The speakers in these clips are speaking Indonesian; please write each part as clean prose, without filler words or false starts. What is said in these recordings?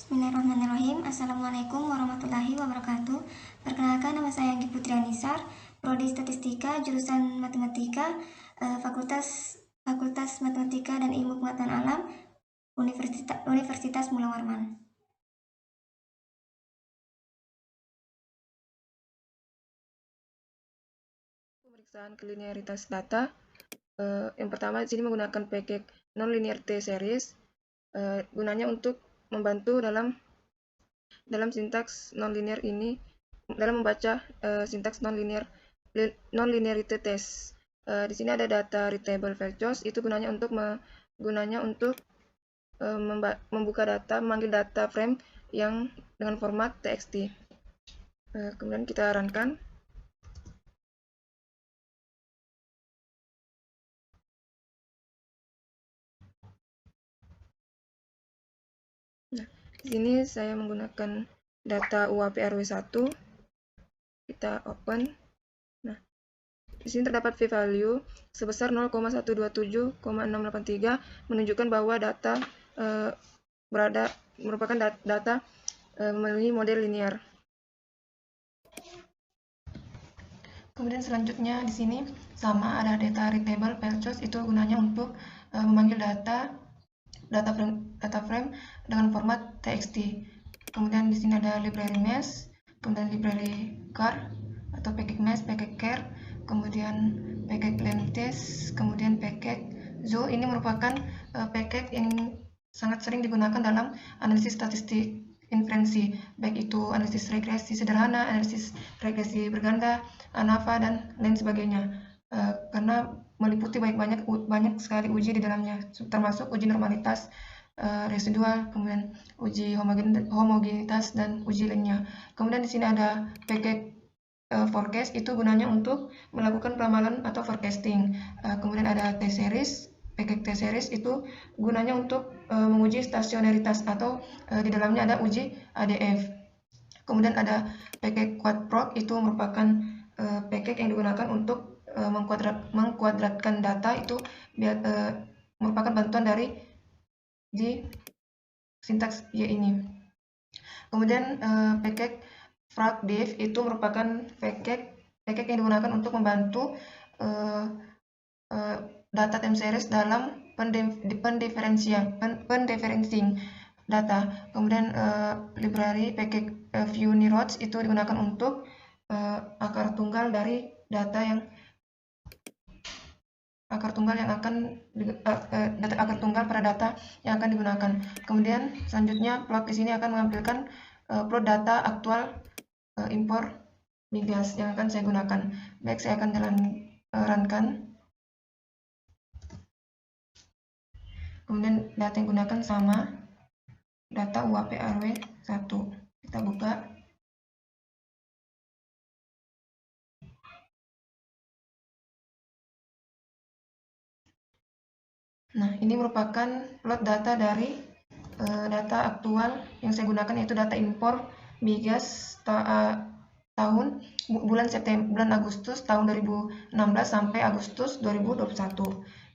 Bismillahirrahmanirrahim. Assalamualaikum warahmatullahi wabarakatuh. Perkenalkan, nama saya Anggi Putri Anisar, Prodi Statistika, jurusan Matematika, Fakultas Matematika dan Ilmu Pengetahuan Alam, Universitas Mula Warman. Pemeriksaan kelinearitas data. Yang pertama di sini menggunakan package nonlinear T-series. Gunanya untuk membantu dalam sintaks nonlinear ini, dalam membaca sintaks nonlinearity test. Di sini ada data readable features, itu gunanya untuk membuka data, memanggil data frame yang dengan format txt. Kemudian kita runkan. Nah, di sini saya menggunakan data UAP RW1. Kita open. Nah, di sini terdapat p-value sebesar 0,127,683 menunjukkan bahwa data merupakan data memenuhi model linear. Kemudian selanjutnya di sini sama ada data readable features, itu gunanya untuk memanggil data frame dengan format txt. Kemudian di sini ada library mesh, kemudian library car atau package mesh, package care, kemudian package lenses, kemudian package zoo. Ini merupakan package yang sangat sering digunakan dalam analisis statistik inferensi, baik itu analisis regresi sederhana, analisis regresi berganda, ANAVA, dan lain sebagainya, karena meliputi banyak sekali uji di dalamnya, termasuk uji normalitas, residual, kemudian uji homogenitas, dan uji lainnya. Kemudian di sini ada package forecast, itu gunanya untuk melakukan peramalan atau forecasting. Kemudian ada T-series, package T-series itu gunanya untuk menguji stasionaritas atau di dalamnya ada uji ADF. Kemudian ada package quadproc, itu merupakan package yang digunakan untuk mengkuadratkan data, itu merupakan bantuan di sintaks Y ini. Kemudian package fracdiff itu merupakan package yang digunakan untuk membantu data time series dalam pendeferencing data. Kemudian library package view neroids itu digunakan untuk akar tunggal dari data yang akar tunggal pada data yang akan digunakan. Kemudian selanjutnya plot di sini akan menampilkan plot data aktual impor migas yang akan saya gunakan. Baik, saya akan runkan. Kemudian data yang digunakan sama data UAP RW1. Kita buka. Nah, ini merupakan plot data dari data aktual yang saya gunakan, yaitu data impor migas tahun bulan Agustus tahun 2016 sampai Agustus 2021.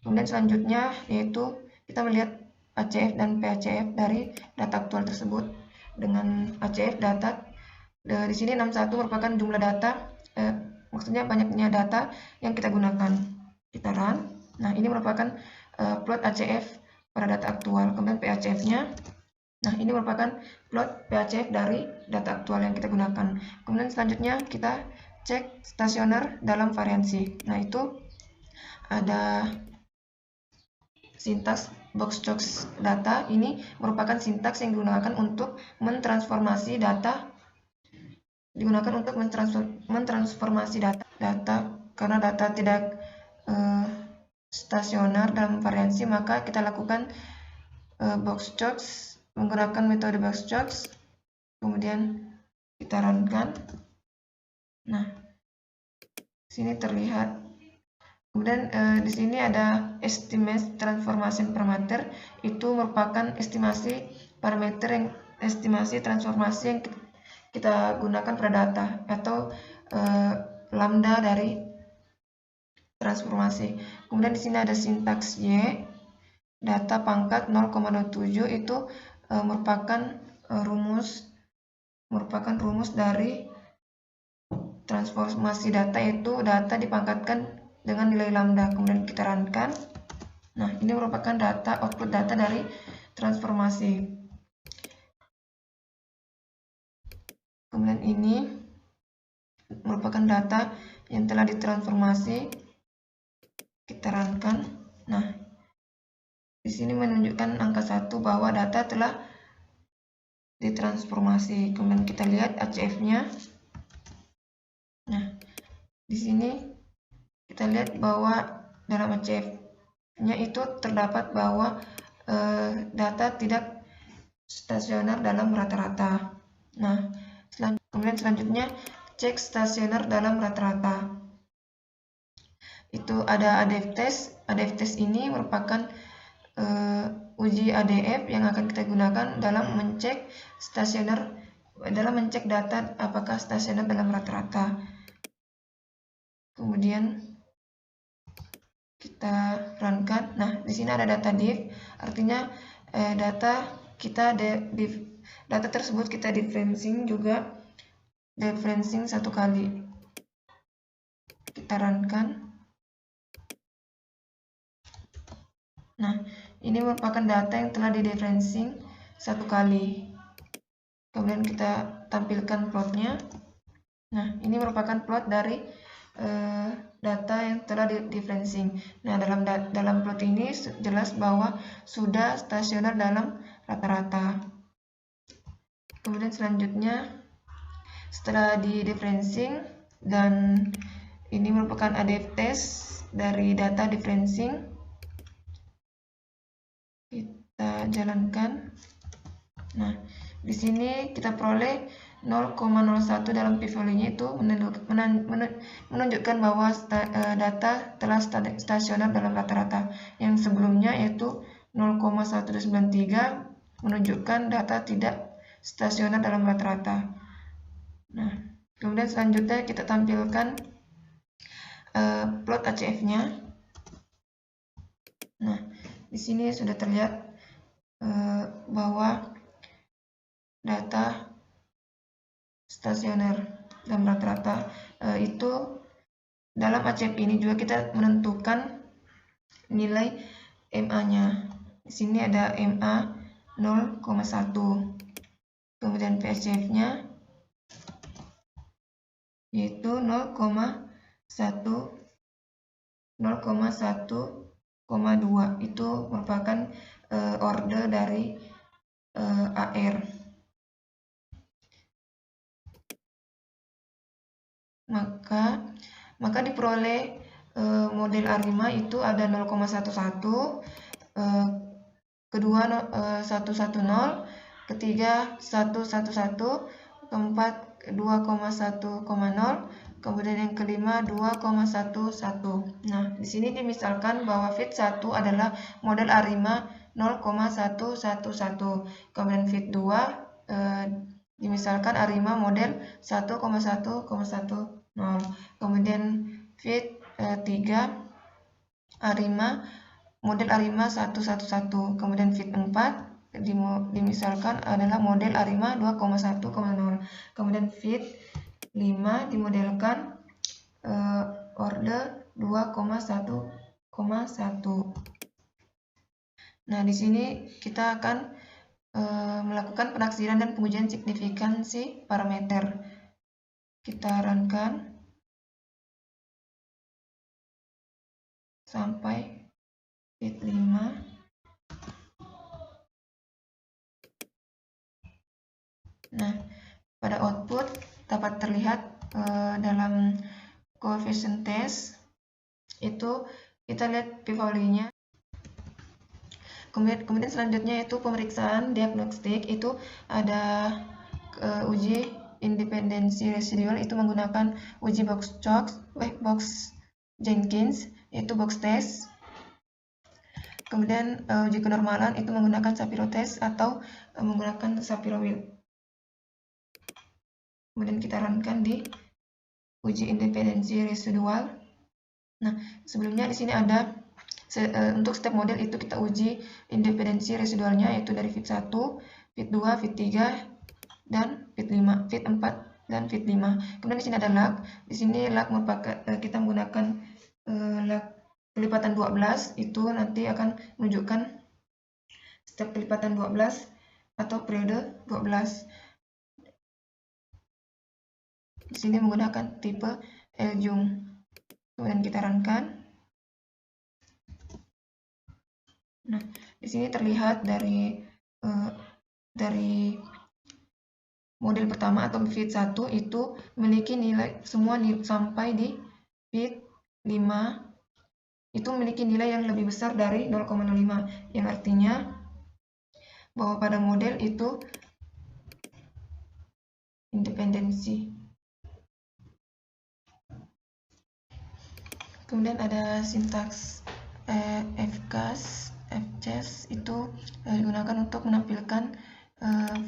Kemudian selanjutnya yaitu kita melihat ACF dan PACF dari data aktual tersebut. Dengan ACF data di sini 61 merupakan jumlah data, maksudnya banyaknya data yang kita gunakan. Kita run. Nah, ini merupakan plot ACF pada data aktual. Kemudian PACF-nya, nah ini merupakan plot PACF dari data aktual yang kita gunakan. Kemudian selanjutnya kita cek stasioner dalam variansi. Nah, itu ada sintaks box-chox data. Ini merupakan sintaks yang digunakan untuk mentransformasi data, data karena data tidak stasioner dalam variansi, maka kita lakukan box-chox menggunakan metode box-chox. Kemudian kita runkan. Nah, sini terlihat. Kemudian di sini ada estimate transformation parameter, itu merupakan estimasi transformasi yang kita gunakan pada data, atau lambda dari transformasi. Kemudian di sini ada sintaks Y, data pangkat 0,27, itu merupakan merupakan rumus dari transformasi data, yaitu data dipangkatkan dengan nilai lambda, kemudian kita runkan. Nah, ini merupakan output data dari transformasi. Kemudian ini merupakan data yang telah ditransformasi, kita runkan. Nah, di sini menunjukkan angka 1 bahwa data telah ditransformasi. Kemudian kita lihat ACF-nya. Nah, di sini kita lihat bahwa dalam ACF-nya itu terdapat bahwa data tidak stasioner dalam rata-rata. Nah, kemudian selanjutnya cek stasioner dalam rata-rata. Itu ada ADF test. ADF test ini merupakan uji ADF yang akan kita gunakan dalam mengecek data apakah stasioner dalam rata-rata. Kemudian kita runkan. Nah, di sini ada data diff, artinya data tersebut kita differencing satu kali. Kita runkan. Nah, ini merupakan data yang telah di-differencing satu kali. Kemudian kita tampilkan plotnya. Nah, ini merupakan plot dari data yang telah di-differencing. Nah, dalam plot ini jelas bahwa sudah stasioner dalam rata-rata. Kemudian selanjutnya, setelah di-differencing dan ini merupakan ADF test dari data differencing, kita jalankan. Nah, di sini kita peroleh 0,01 dalam p-value-nya, itu menunjukkan bahwa data telah stasioner dalam rata-rata. Yang sebelumnya yaitu 0,193 menunjukkan data tidak stasioner dalam rata-rata. Nah, kemudian selanjutnya kita tampilkan plot ACF-nya. Nah, di sini sudah terlihat bahwa data stasioner dalam rata-rata. Itu dalam ACF ini juga kita menentukan nilai MA-nya. Di sini ada MA 0,1. Kemudian PSCF-nya yaitu 0,1,2. Itu merupakan order dari AR. Maka diperoleh model A5 itu ada 0,11, kedua 110, ketiga 111, keempat 2,1,0, kemudian yang kelima 2,11. Nah, di sini dimisalkan bahwa fit 1 adalah model A5 0,111, kemudian fit 2 dimisalkan A5 model 1,1,10, kemudian fit 3 A5 model A5 111, kemudian fit 4 dimisalkan adalah model A5 2,1,0, kemudian fit 5 dimodelkan order 2,1,1. Nah, di sini kita akan melakukan penaksiran dan pengujian signifikansi parameter. Kita runkan sampai fit 5. Nah, pada output dapat terlihat dalam coefficient test itu kita lihat p-value-nya. Kemudian selanjutnya itu pemeriksaan diagnostik, itu ada uji independensi residual, itu menggunakan uji box Jenkins, yaitu box test. Kemudian uji kenormalan itu menggunakan Shapiro test atau menggunakan Shapiro Wilk. Kemudian kita runkan di uji independensi residual. Nah, sebelumnya di sini ada untuk setiap model itu kita uji independensi residualnya, yaitu dari fit 1, fit 2, fit 3, dan fit 5, fit 4 dan fit 5. Kemudian di sini ada lag. Di sini lag merupakan kita menggunakan lag kelipatan 12, itu nanti akan menunjukkan step kelipatan 12 atau periode 12. Di sini menggunakan tipe Ljung. Kemudian kita runkan. Nah, di sini terlihat dari model pertama atau fit 1 itu memiliki nilai semua sampai di fit 5 itu memiliki nilai yang lebih besar dari 0,05, yang artinya bahwa pada model itu independensi. Kemudian ada sintaks fcast itu digunakan untuk menampilkan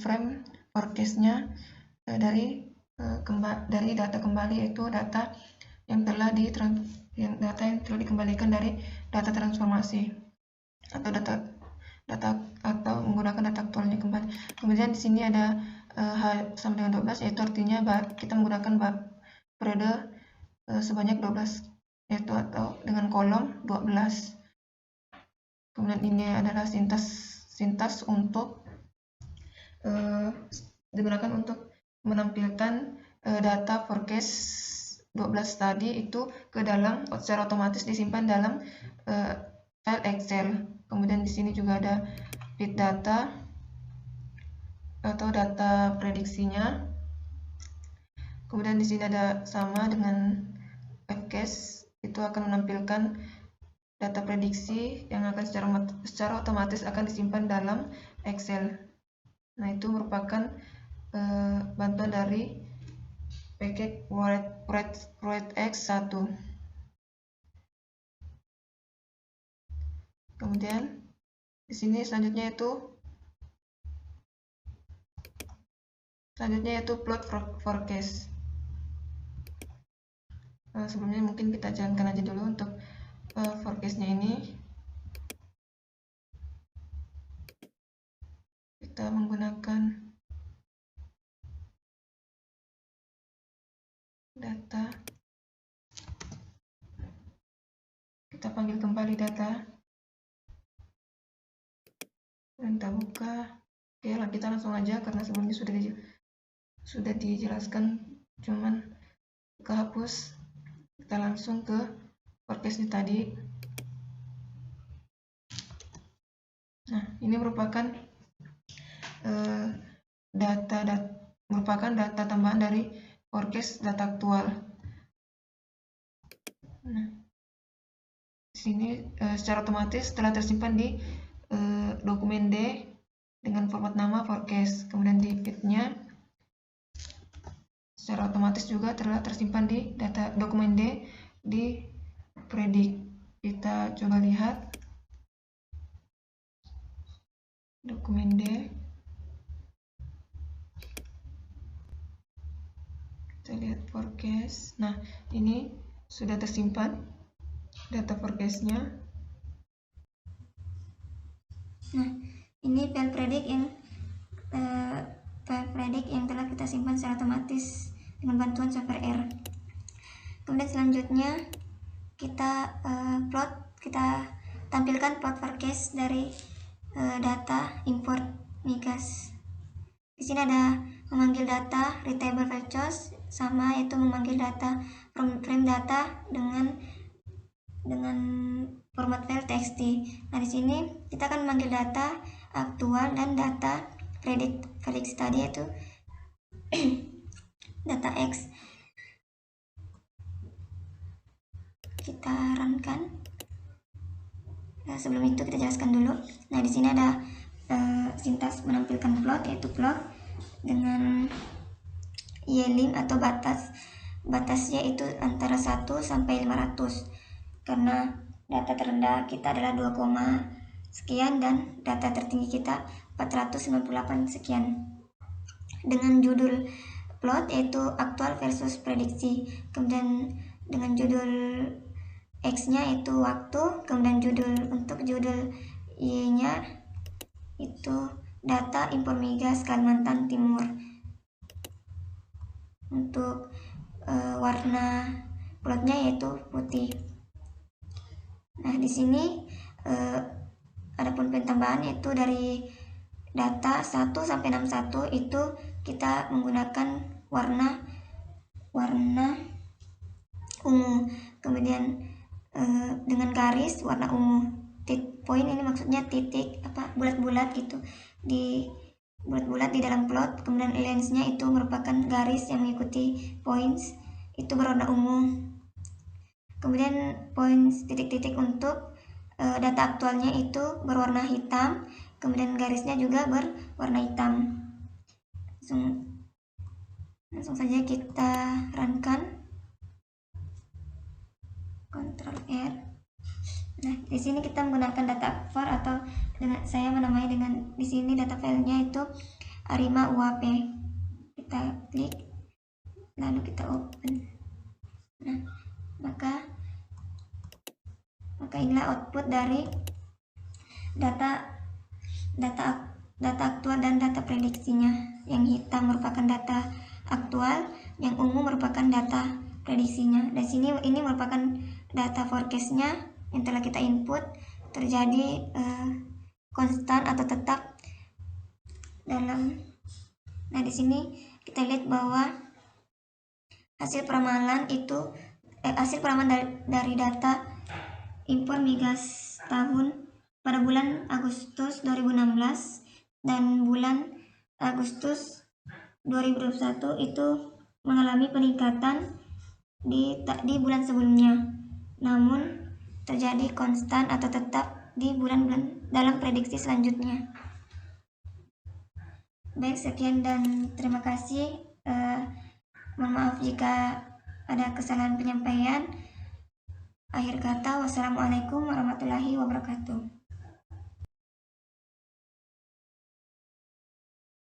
frame forecast-nya dari data kembali, yaitu data yang telah dikembalikan dari data transformasi atau atau menggunakan data aktualnya kembali. Kemudian di sini ada H sama dengan 12, yaitu artinya kita menggunakan periode sebanyak 12, yaitu atau dengan kolom 12. Kemudian ini adalah sintas untuk digunakan untuk menampilkan data forecast 12 tadi itu ke dalam, secara otomatis disimpan dalam file Excel. Kemudian di sini juga ada fit data atau data prediksinya. Kemudian di sini ada sama dengan fcast, itu akan menampilkan data prediksi yang akan secara otomatis akan disimpan dalam Excel. Nah, itu merupakan bantuan dari package WordX1. Kemudian di sini selanjutnya yaitu plot forecast. Sebelumnya mungkin kita jalankan aja dulu untuk forecast-nya ini. Kita menggunakan data, kita panggil kembali data dan kita buka. Oke, kita langsung aja karena sebelumnya sudah dijelaskan, cuman kehapus. Kita langsung ke forecast-nya tadi. Nah, ini merupakan data tambahan dari forecast data aktual. Nah, di sini secara otomatis telah tersimpan di dokumen D dengan format nama forecast. Kemudian di fit-nya secara otomatis juga telah tersimpan di dokumen D di predict. Kita coba lihat dokumen D. Kita lihat forecast. Nah, ini sudah tersimpan data forecast-nya. Nah, ini file predict yang telah kita simpan secara otomatis dengan bantuan software R. Kemudian selanjutnya kita tampilkan plot forecast dari data import migas. Di sini ada memanggil data readable file choose, sama yaitu memanggil data from frame data dengan format file txt. Nah, di sini kita akan memanggil data aktual dan data prediksi tadi, yaitu data X. Kita runkan. Nah, sebelum itu kita jelaskan dulu. Nah, di sini ada sintaks menampilkan plot, yaitu plot dengan yearling atau batasnya itu antara 1 sampai 500, karena data terendah kita adalah 2, sekian dan data tertinggi kita 498 sekian. Dengan judul plot yaitu aktual versus prediksi, kemudian dengan judul X-nya itu waktu, kemudian untuk judul Y-nya itu data impor migas Kalimantan Timur. Untuk warna plotnya yaitu putih. Nah, di sini adapun pentambahan yaitu dari data 1 sampai 61 itu kita menggunakan warna ungu, kemudian dengan garis warna ungu. Poin ini maksudnya titik bulat-bulat gitu di bulat-bulat di dalam plot, kemudian lensnya itu merupakan garis yang mengikuti points itu berwarna ungu. Kemudian points titik-titik untuk data aktualnya itu berwarna hitam, kemudian garisnya juga berwarna hitam. Langsung saja kita runkan. Ctrl R. Nah, di sini kita menggunakan data for atau saya menamai dengan di sini data filenya itu Arima UAP. Kita klik lalu kita open. Nah, maka inilah output dari data aktual dan data prediksinya. Yang hitam merupakan data aktual, yang ungu merupakan data prediksinya. Dan sini ini merupakan data forecastnya yang telah kita input terjadi konstan atau tetap dalam. Nah, di sini kita lihat bahwa hasil peramalan itu hasil peramalan dari data impor migas tahun pada bulan Agustus 2016 dan bulan Agustus 2021 itu mengalami peningkatan di bulan sebelumnya, namun terjadi konstan atau tetap di bulan-bulan dalam prediksi selanjutnya. Baik, sekian dan terima kasih. Mohon maaf jika ada kesalahan penyampaian. Akhir kata, wassalamualaikum warahmatullahi wabarakatuh.